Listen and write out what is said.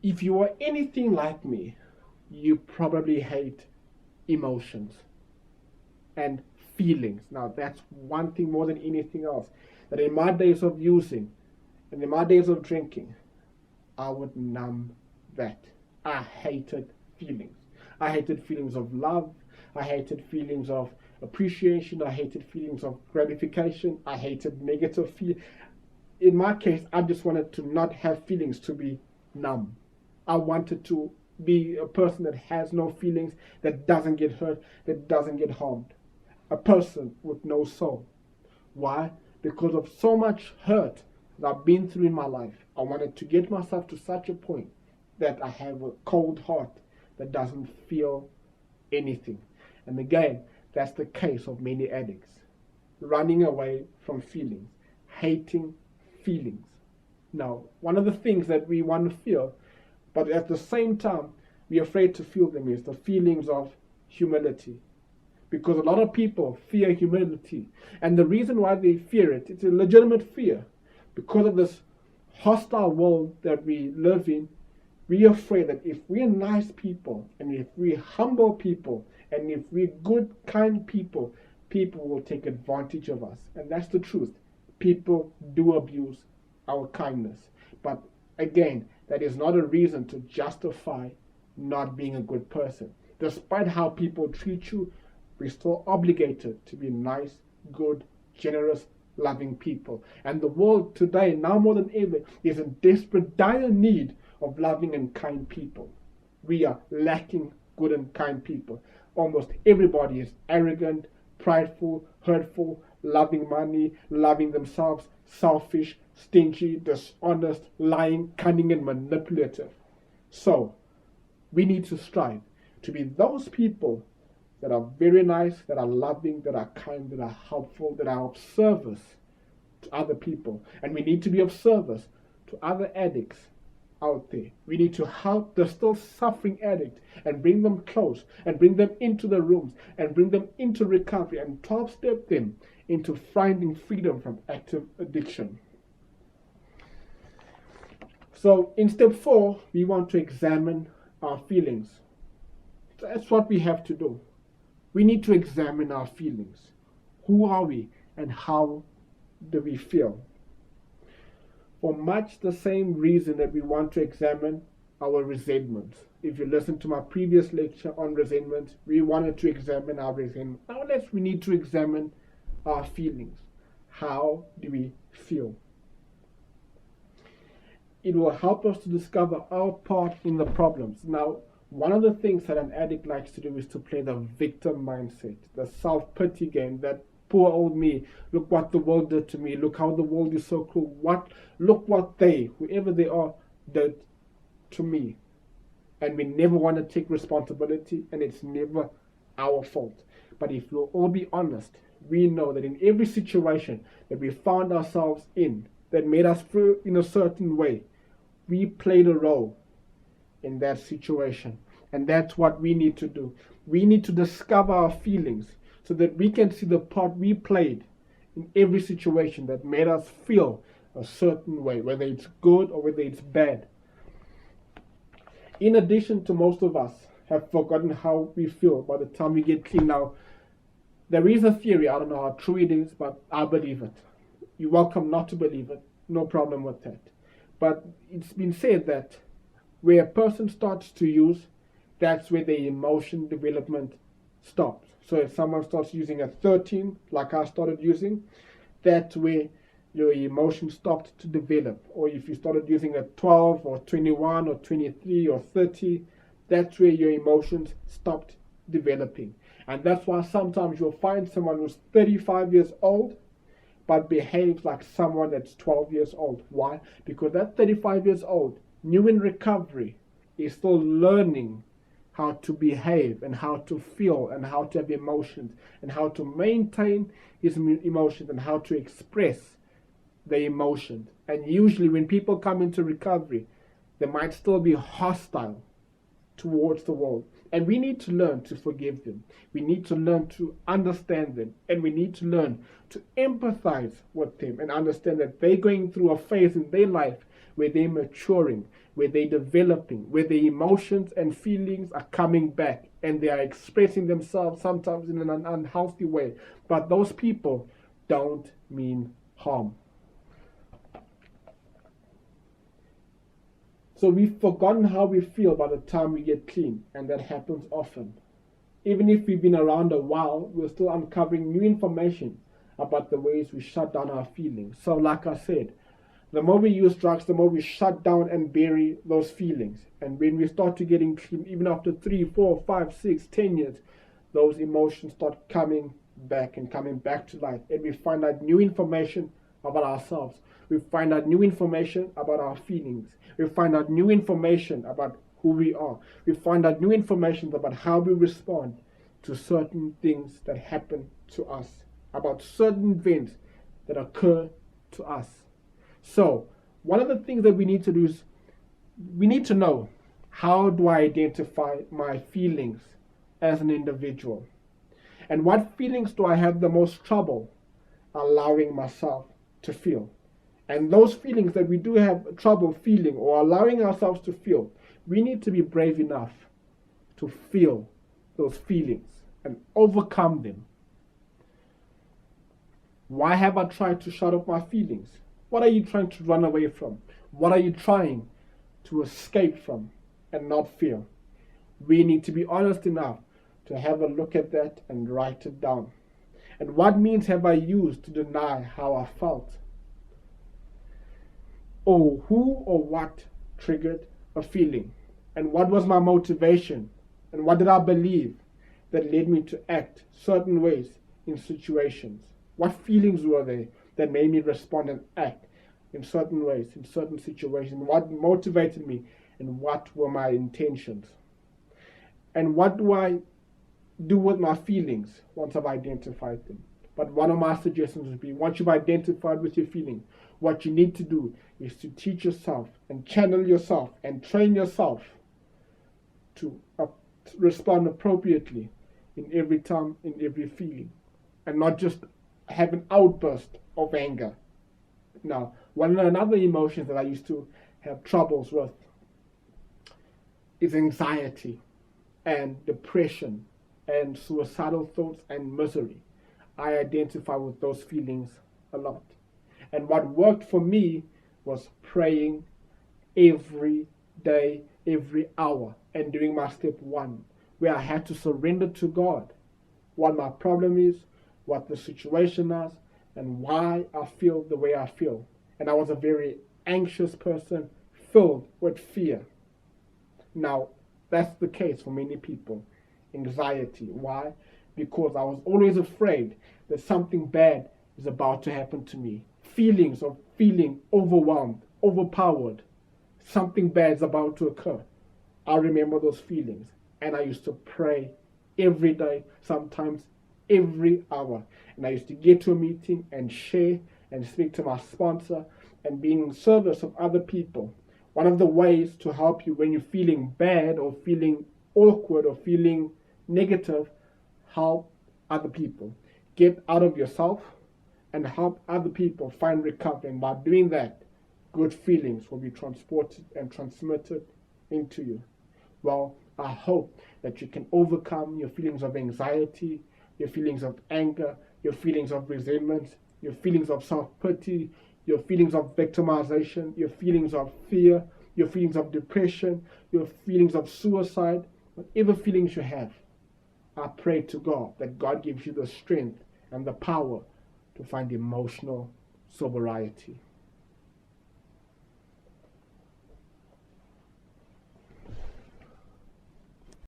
If you are anything like me, you probably hate emotions and feelings. Now, that's one thing more than anything else. That in my days of using and in my days of drinking, I would numb that. I hated feelings. I hated feelings of love. I hated feelings of appreciation. I hated feelings of gratification. I hated negative feelings. In my case, I just wanted to not have feelings, to be numb. I wanted to be a person that has no feelings, that doesn't get hurt, that doesn't get harmed. A person with no soul. Why? Because of so much hurt that I've been through in my life. I wanted to get myself to such a point that I have a cold heart that doesn't feel anything. And again, that's the case of many addicts. Running away from feelings, hating feelings. Now, one of the things that we want to feel, but at the same time, we're afraid to feel them, is the feelings of humility. Because a lot of people fear humility. And the reason why they fear it, it's a legitimate fear. Because of this hostile world that we live in, we're afraid that if we're nice people, and if we're humble people, and if we're good, kind people, people will take advantage of us. And that's the truth. People do abuse our kindness. But again, that is not a reason to justify not being a good person. Despite how people treat you, we're still obligated to be nice, good, generous, loving people. And the world today, now more than ever, is in desperate, dire need of loving and kind people. We are lacking good and kind people. Almost everybody is arrogant, prideful, hurtful, loving money, loving themselves, selfish, stingy, dishonest, lying, cunning, and manipulative. So, we need to strive to be those people that are very nice, that are loving, that are kind, that are helpful, that are of service to other people. And we need to be of service to other addicts out there. We need to help the still suffering addict and bring them close and bring them into the rooms and bring them into recovery and 12-step them into finding freedom from active addiction. So in step 4, we want to examine our feelings. That's what we have to do. We need to examine our feelings. Who are we and how do we feel? For much the same reason that we want to examine our resentment. If you listen to my previous lecture on resentment, we wanted to examine our resentment. Now we need to examine our feelings. How do we feel? It will help us to discover our part in the problems. Now, one of the things that an addict likes to do is to play the victim mindset, the self-pity game, that poor old me, look what the world did to me, look how the world is so cruel, look what they, whoever they are, did to me. And we never want to take responsibility, and it's never our fault. But if we'll all be honest, we know that in every situation that we found ourselves in, that made us feel in a certain way, we played a role in that situation. And that's what we need to do. We need to discover our feelings so that we can see the part we played in every situation that made us feel a certain way, whether it's good or whether it's bad. In addition to, most of us have forgotten how we feel by the time we get clean. Now, there is a theory, I don't know how true it is, but I believe it. You're welcome not to believe it, no problem with that. But it's been said that where a person starts to use, that's where the emotion development stops. So if someone starts using a 13, like I started using, that's where your emotion stopped to develop. Or if you started using a 12 or 21 or 23 or 30, that's where your emotions stopped developing. And that's why sometimes you'll find someone who's 35 years old but behaves like someone that's 12 years old. Why? Because that 35 years old, new in recovery, is still learning how to behave and how to feel and how to have emotions and how to maintain his emotions and how to express the emotions. And usually when people come into recovery, they might still be hostile towards the world. And we need to learn to forgive them. We need to learn to understand them. And we need to learn to empathize with them and understand that they're going through a phase in their life where they're maturing, where they're developing, where their emotions and feelings are coming back and they are expressing themselves sometimes in an unhealthy way. But those people don't mean harm. So we've forgotten how we feel by the time we get clean, and that happens often. Even if we've been around a while, we're still uncovering new information about the ways we shut down our feelings. So like I said, the more we use drugs, the more we shut down and bury those feelings. And when we start to getting clean, even after 3, 4, 5, 6, 10 years, those emotions start coming back to life. And we find out new information about ourselves. We find out new information about our feelings. We find out new information about who we are. We find out new information about how we respond to certain things that happen to us, about certain events that occur to us. So, one of the things that we need to do is we need to know, how do I identify my feelings as an individual? And what feelings do I have the most trouble allowing myself to feel? And those feelings that we do have trouble feeling or allowing ourselves to feel, we need to be brave enough to feel those feelings and overcome them. Why have I tried to shut up my feelings? What are you trying to run away from? What are you trying to escape from and not feel? We need to be honest enough to have a look at that and write it down. And what means have I used to deny how I felt? Or who or what triggered a feeling? And what was my motivation? And what did I believe that led me to act certain ways in situations? What feelings were there that made me respond and act in certain ways, in certain situations? What motivated me, and what were my intentions? And what do I do with my feelings once I've identified them? But one of my suggestions would be, once you've identified with your feeling, what you need to do is to teach yourself and channel yourself and train yourself to respond appropriately in every time, in every feeling, and not just have an outburst of anger. Now, another emotion that I used to have troubles with is anxiety and depression and suicidal thoughts and misery. I identify with those feelings a lot. And what worked for me was praying every day, every hour, and doing my step 1, where I had to surrender to God what my problem is, what the situation is, and why I feel the way I feel. And I was a very anxious person, filled with fear. Now, that's the case for many people. Anxiety. Why? Because I was always afraid that something bad is about to happen to me. Feelings of feeling overwhelmed, overpowered. Something bad is about to occur. I remember those feelings. And I used to pray every day, sometimes every hour. And I used to get to a meeting and share and speak to my sponsor and be in service of other people. One of the ways to help you when you're feeling bad or feeling awkward or feeling negative, help other people. Get out of yourself and help other people find recovery. And by doing that, good feelings will be transported and transmitted into you. Well, I hope that you can overcome your feelings of anxiety, your feelings of anger, your feelings of resentment, your feelings of self-pity, your feelings of victimization, your feelings of fear, your feelings of depression, your feelings of suicide, whatever feelings you have. I pray to God that God gives you the strength and the power to find emotional sobriety.